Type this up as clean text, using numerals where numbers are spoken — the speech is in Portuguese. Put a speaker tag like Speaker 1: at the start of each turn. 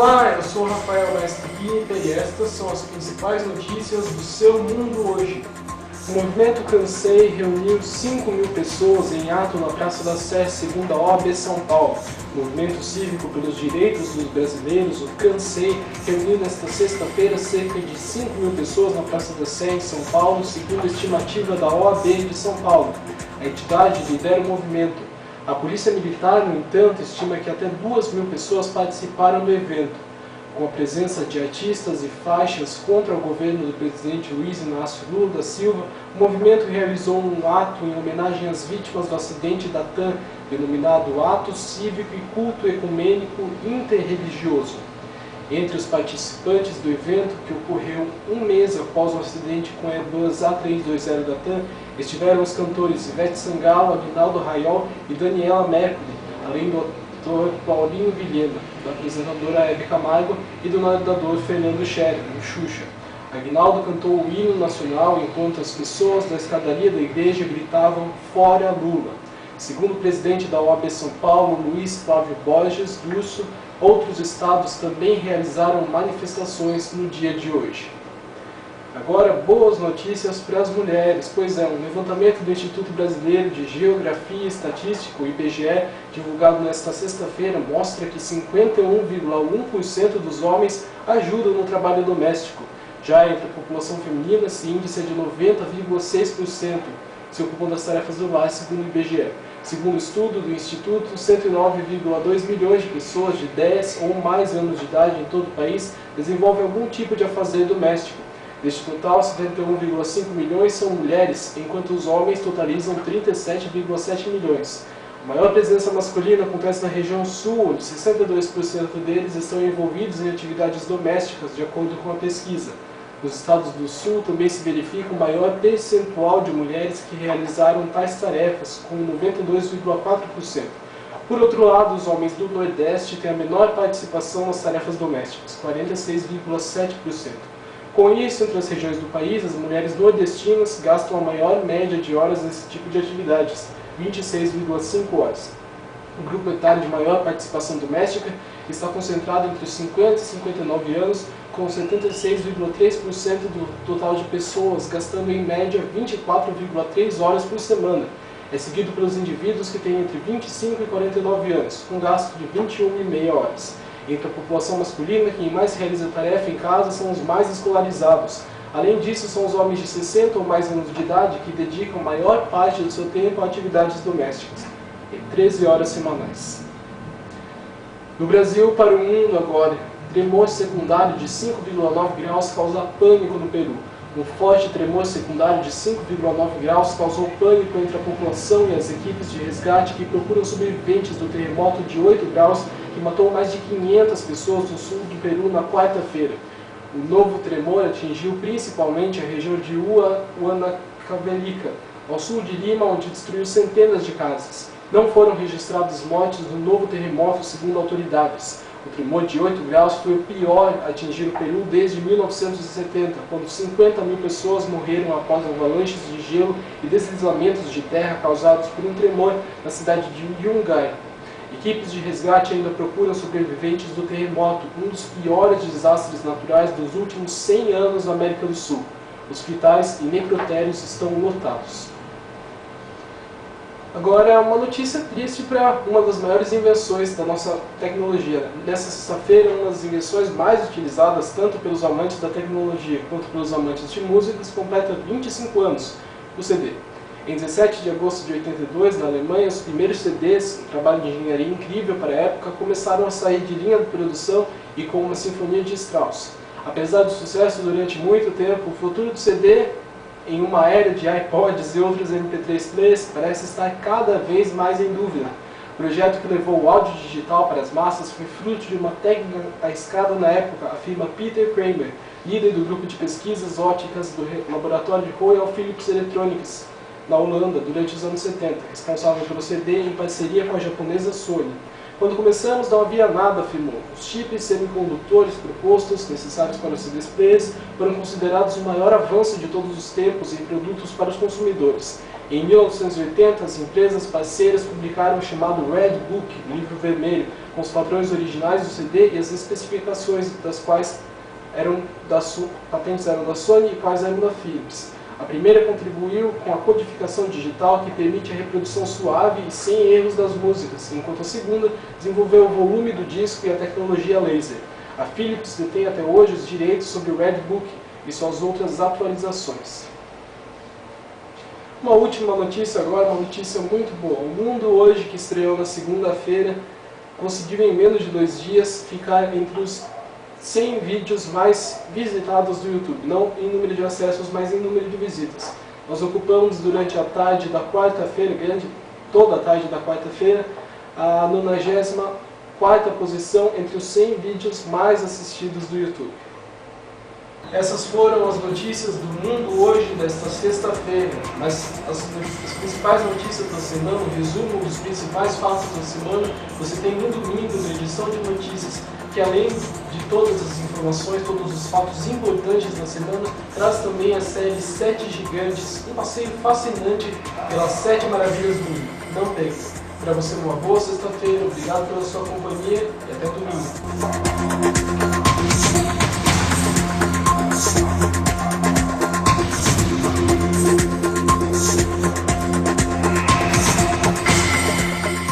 Speaker 1: Olá, eu sou o Rafael Mestre Guita e estas são as principais notícias do seu mundo hoje. O movimento Cansei reuniu 5.000 pessoas em ato na Praça da Sé, segundo a OAB São Paulo. O movimento cívico pelos direitos dos brasileiros, o Cansei, reuniu nesta sexta-feira cerca de 5.000 pessoas na Praça da Sé, em São Paulo, segundo a estimativa da OAB de São Paulo. A entidade lidera o movimento. A Polícia Militar, no entanto, estima que até 2.000 pessoas participaram do evento. Com a presença de artistas e faixas contra o governo do presidente Luiz Inácio Lula da Silva, o movimento realizou um ato em homenagem às vítimas do acidente da TAM, denominado Ato Cívico e Culto Ecumênico Interreligioso. Entre os participantes do evento, que ocorreu um mês após o acidente com a Airbus A320 da TAM, estiveram os cantores Ivete Sangalo, Aguinaldo Rayol e Daniela Mercury, além do ator Paulinho Vilhena, da apresentadora Hebe Camargo e do nadador Fernando Scherer, o Xuxa. Aguinaldo cantou o hino nacional enquanto as pessoas da escadaria da igreja gritavam "Fora Lula". Segundo o presidente da OAB São Paulo, Luiz Flávio Borges Durso, outros estados também realizaram manifestações no dia de hoje. Agora, boas notícias para as mulheres, pois um levantamento do Instituto Brasileiro de Geografia e Estatística, o IBGE, divulgado nesta sexta-feira, mostra que 51,1% dos homens ajudam no trabalho doméstico. Já entre a população feminina, esse índice é de 90,6%, se ocupam das tarefas do lar, segundo o IBGE. Segundo o estudo do Instituto, 109,2 milhões de pessoas de 10 ou mais anos de idade em todo o país desenvolvem algum tipo de afazer doméstico. Deste total, 71,5 milhões são mulheres, enquanto os homens totalizam 37,7 milhões. A maior presença masculina acontece na região sul, onde 62% deles estão envolvidos em atividades domésticas, de acordo com a pesquisa. Nos estados do sul também se verifica um maior percentual de mulheres que realizaram tais tarefas, com 92,4%. Por outro lado, os homens do Nordeste têm a menor participação nas tarefas domésticas, 46,7%. Com isso, entre as regiões do país, as mulheres nordestinas gastam a maior média de horas nesse tipo de atividades, 26,5 horas. O grupo etário de maior participação doméstica está concentrado entre os 50 e 59 anos, com 76,3% do total de pessoas, gastando em média 24,3 horas por semana. É seguido pelos indivíduos que têm entre 25 e 49 anos, com gasto de 21,5 horas. Entre a população masculina, quem mais realiza tarefa em casa são os mais escolarizados. Além disso, são os homens de 60 ou mais anos de idade que dedicam a maior parte do seu tempo a atividades domésticas, em 13 horas semanais. No Brasil, para o mundo agora, tremor secundário de 5,9 graus causa pânico no Peru. Um forte tremor secundário de 5,9 graus causou pânico entre a população e as equipes de resgate que procuram sobreviventes do terremoto de 8 graus que matou mais de 500 pessoas no sul do Peru na quarta-feira. O novo tremor atingiu principalmente a região de Huancavelica, ao sul de Lima, onde destruiu centenas de casas. Não foram registradas mortes no novo terremoto, segundo autoridades. O tremor de 8 graus foi o pior a atingir o Peru desde 1970, quando 50.000 pessoas morreram após avalanches de gelo e deslizamentos de terra causados por um tremor na cidade de Yungay. Equipes de resgate ainda procuram sobreviventes do terremoto, um dos piores desastres naturais dos últimos 100 anos na América do Sul. Hospitais e necrotérios estão lotados. Agora, uma notícia triste para uma das maiores invenções da nossa tecnologia. Nessa sexta-feira, uma das invenções mais utilizadas tanto pelos amantes da tecnologia quanto pelos amantes de músicas completa 25 anos, o CD. Em 17 de agosto de 82, na Alemanha, os primeiros CDs, um trabalho de engenharia incrível para a época, começaram a sair de linha de produção e com uma sinfonia de Strauss. Apesar do sucesso durante muito tempo, o futuro do CD, em uma era de iPods e outros MP3 players, parece estar cada vez mais em dúvida. O projeto que levou o áudio digital para as massas foi fruto de uma técnica arriscada na época, afirma Peter Kramer, líder do grupo de pesquisas ópticas do laboratório de Royal Philips Electronics, na Holanda, durante os anos 70, responsável pelo CD em parceria com a japonesa Sony. Quando começamos, não havia nada, afirmou. Os chips semicondutores propostos, necessários para os CDs players, foram considerados o maior avanço de todos os tempos em produtos para os consumidores. Em 1980, as empresas parceiras publicaram o chamado Red Book, livro vermelho, com os padrões originais do CD e as especificações das quais patentes eram da Sony e quais eram da Philips. A primeira contribuiu com a codificação digital que permite a reprodução suave e sem erros das músicas, enquanto a segunda desenvolveu o volume do disco e a tecnologia laser. A Philips detém até hoje os direitos sobre o Red Book e suas outras atualizações. Uma última notícia agora, uma notícia muito boa. O Mundo Hoje, que estreou na segunda-feira, conseguiu em menos de 2 dias ficar entre os 100 vídeos mais visitados do YouTube, não em número de acessos, mas em número de visitas. Nós ocupamos durante a tarde da quarta-feira, toda a tarde da quarta-feira, a 94ª posição entre os 100 vídeos mais assistidos do YouTube. Essas foram as notícias do Mundo Hoje desta sexta-feira, mas as principais notícias da semana, o resumo dos principais fatos da semana, você tem no domingo, na edição de notícias, que além de todas as informações, todos os fatos importantes da semana, traz também a série 7 Gigantes, um passeio fascinante pelas 7 maravilhas do mundo. Não perca! Para você uma boa sexta-feira, obrigado pela sua companhia e até domingo.